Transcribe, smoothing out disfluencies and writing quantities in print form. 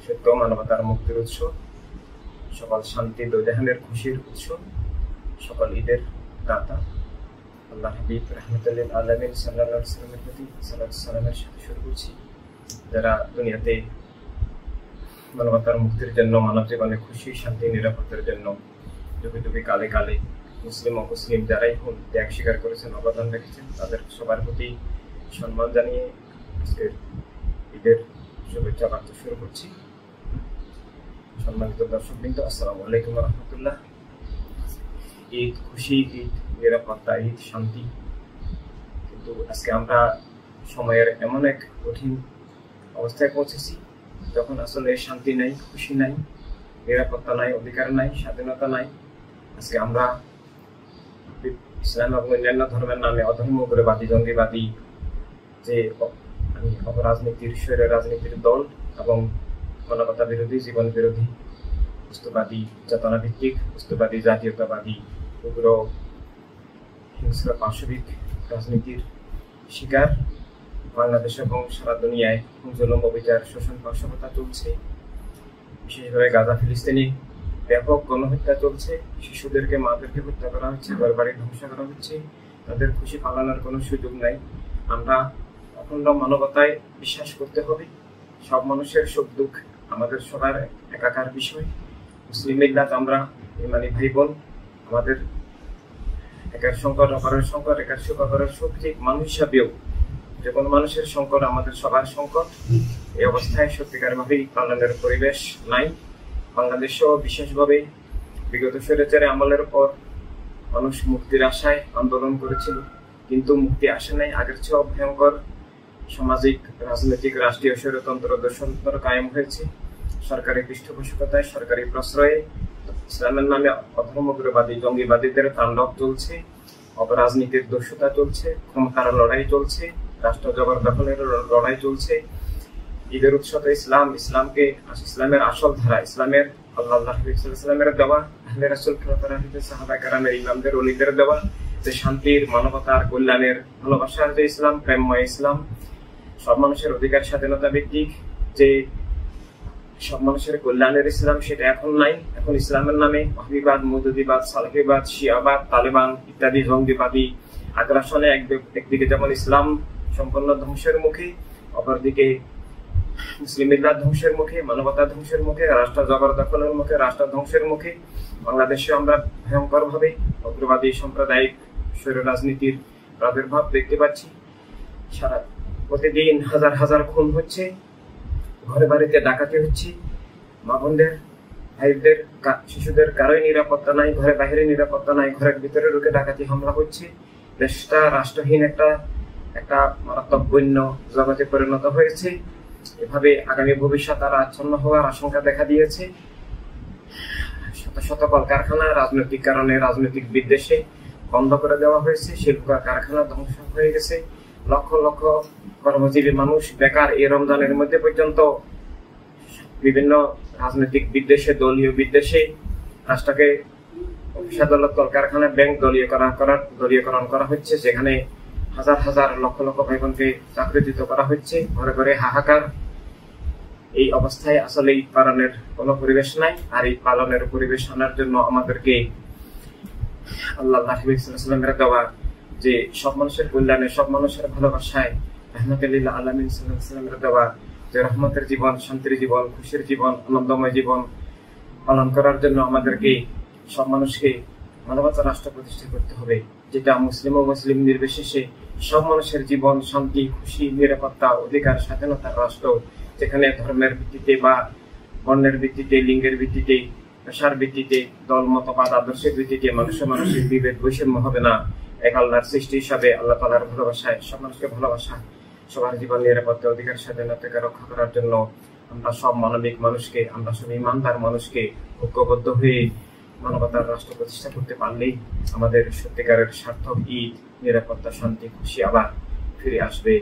সত্য মানবতার মুক্তির উৎস, সকল শান্তি দৈদাহানের খুশির উৎস, সকল ঈদের দাতা আল্লাহ হাবিব রহমতুল্লিল আলামিন সাল্লাল্লাহু আলাইহি ওয়াসাল্লামের প্রতি সালাত সালামের সাথে শুরু করছি। যারা দুনিয়াতে মানবতার মুক্তির জন্য, মানব জীবনে খুশি শান্তি নিরাপত্তার জন্য যুগে যুগে কালে কালে মুসলিম অমুসলিম যারাই হোক ত্যাগ স্বীকার করেছেন, অবদান রেখেছেন, তাদের সবার প্রতি সম্মান জানিয়ে আজকের ঈদের শুভেচ্ছা বার্তা শুরু করছি। সম্মানিত দর্শকবৃন্দ, আসসালামু আলাইকুম রহমতুল্লাহ। ঈদ খুশি, ঈদ নিরাপত্তা, ঈদ শান্তি। কিন্তু আজকে আমরা সময়ের এমন এক কঠিন অবস্থায় পৌঁছেছি যখন আসলে শান্তি নাই, খুশি নাই, নিরাপত্তা নাই, অধিকার নাই, স্বাধীনতা নাই। আজকে আমরা ইসলাম এবং অন্যান্য ধর্মের নামে অধর্ম উগ্রবাদী, জঙ্গিবাদী যে অপরাজনীতির, স্বৈর রাজনীতির দল এবং মানবতা বিরোধী, জীবন বিরোধী, বস্তুবাদী, চেতনা ভিত্তিক, বস্তুবাদী, জাতীয়তাবাদী, উগ্র, হিংস্র, পাশবিক রাজনীতির শিকার বাংলাদেশ এবং সারা দুনিয়ায় জুলুম, অবিচার, শোষণ, পার্শ্বতা চলছে। বিশেষভাবে গাজা ফিলিস্তিনি ব্যাপক গণহত্যা চলছে। শিশুদেরকে, মাদেরকে হত্যা করা হচ্ছে, ঘরবাড়ি ধ্বংস করা হচ্ছে। তাদের খুশি পালানোর কোনো সুযোগ নাই। আমরা অখণ্ড মানবতায় বিশ্বাস করতে হবে। সব মানুষের সুখ দুঃখ আমাদের সবার একাকার বিষয়। মুসলিম মিল্লাত আমরা ইমানি ভাই বোন। আমাদের একার সংকট অপরের সংকট, একার সুখ অপরের সুখ। ঠিক মানুষ হিসাবেও যে কোনো মানুষের সংকট আমাদের সবার সংকট। এই অবস্থায় সত্যিকারভাবেই পালনের পরিবেশ নাই। বাংলাদেশও বিশেষভাবে বিগত স্বৈরাচারী আমলের পর মানুষ মুক্তির আশায় আন্দোলন করেছিল, কিন্তু মুক্তি আসে নাই। আগের চেয়েও ভয়ঙ্কর সামাজিক, রাজনৈতিক, রাষ্ট্রীয় স্বৈরতন্ত্র, দর্শনতন্ত্র কায়েম হয়েছে। সরকারি পৃষ্ঠপোষকতায়, সরকারি প্রশ্রয়ে ইসলামের নামে অধর্ম উগ্রবাদী, জঙ্গিবাদীদের তাণ্ডব চলছে। অপরাজনীতির দস্যুতা চলছে, ক্ষমতার লড়াই চলছে, রাষ্ট্র জবরদখলের লড়াই চলছে। ঈদের উৎসব ইসলাম, ইসলামের আসল ধারা, ইসলামের আল্লাহ ইসলামের দেওয়া, আহলে রাসূল সাহাবা কেরামের, ইমামদের, ওলিদের দেওয়া যে শান্তির, মানবতার, কল্যাণের, ভালোবাসার যে ইসলাম, প্রেমময় ইসলাম, সব মানুষের অধিকার, স্বাধীনতা ভিত্তিক যে সব মানুষের কল্যাণের ইসলাম, সেটা এখন নাই। এখন ইসলামের নামে ওয়াহাবিবাদ, মওদুদিবাদ, সালাফিবাদ, শিয়াবাদ, তালেবান ইত্যাদি জঙ্গিবাদী আগ্রাসনে একদিকে যেমন ইসলাম সম্পূর্ণ ধ্বংসের মুখে, অপরদিকে মুসলিম মিল্লাত ধ্বংসের মুখে, মানবতা ধ্বংসের মুখে, রাষ্ট্র জবরদখলের মুখে, রাষ্ট্র ধ্বংসের মুখে। বাংলাদেশে আমরা ভয়ঙ্কর ভাবে উগ্রবাদী, সাম্প্রদায়িক, স্বৈর রাজনীতির প্রাদুর্ভাব দেখতে পাচ্ছি। সারা প্রতিদিন হাজার হাজার খুন হচ্ছে, ঘরে বাড়িতে ডাকাতি হচ্ছে, মা বোনদের, ভাইদের, শিশুদের কারোই নিরাপত্তা নাই, ঘরে বাইরে নিরাপত্তা নাই, ঘরের ভিতরে ঢুকে ডাকাতি হামলা হচ্ছে। দেশটা রাষ্ট্রহীন একটা মারাত্মক বন্য জগতে পরিণত হয়েছে। এভাবে আগামী ভবিষ্যৎ আর আচ্ছন্ন হওয়ার আশঙ্কা দেখা দিয়েছে। শত শত কলকারখানা রাজনৈতিক কারণে, রাজনৈতিক বিদ্বেষে বন্ধ করে দেওয়া হয়েছে। শিল্প কারখানা ধ্বংস হয়ে গেছে। লক্ষ লক্ষ কর্মজীবী মানুষ বেকার। এই রমজানের মধ্যে পর্যন্ত বিভিন্ন রাজনৈতিক বিদ্বেষে, দলীয় বিদ্বেষে রাষ্ট্রকে অফিস, আদালত, কলকারখানা, ব্যাংক দলীয়করণ করা হচ্ছে, যেখানে হাজার হাজার লক্ষ লক্ষ ভাই বোনকে চাকরিচ্যুত করা হচ্ছে। ঘরে ঘরে হাহাকার। এই অবস্থায় আসলে ঈদ পালনের কোনো পরিবেশ নাই। আর এই পালনের পরিবেশ আনার জন্য আমাদেরকে আল্লাহ সাল্লামের দেওয়া যে সব মানুষের কল্যাণে, সব মানুষের ভালোবাসায় রহমতুল্লিল আলামিন সাল্লামের দেওয়া যে রহমতের জীবন, শান্তির জীবন, খুশির জীবন, আনন্দময় জীবন পালন করার জন্য আমাদেরকে সব মানুষকে মানবতার রাষ্ট্র প্রতিষ্ঠা করতে হবে, যেটা মুসলিম ও মুসলিম নির্বিশেষে সব মানুষের জীবন, শান্তি, খুশি, নিরাপত্তা, অধিকার, স্বাধীনতার রাষ্ট্র, যেখানে ধর্মের ভিত্তিতে বা বর্ণের ভিত্তিতে, লিঙ্গের ভিত্তিতে, পেশার ভিত্তিতে, দল, মতবাদ, আদর্শের ভিত্তিতে মানুষের বিভেদ, বৈষম্য হবে না। এক আল্লাহর সৃষ্টি হিসাবে আল্লাহ তাআলার ভালোবাসায় সব মানুষকে ভালোবাসা, সবার জীবন, নিরাপত্তা, অধিকার, স্বাধীনতাকে রক্ষা করার জন্য আমরা সব মানবিক মানুষকে, আমরা সব ইমানদার মানুষকে ঐক্যবদ্ধ হয়ে মানবতার রাষ্ট্র প্রতিষ্ঠা করতে পারলেই আমাদের সত্যিকারের সার্থক ঈদ, নিরাপত্তা, শান্তি, খুশি আবার ফিরে আসবে।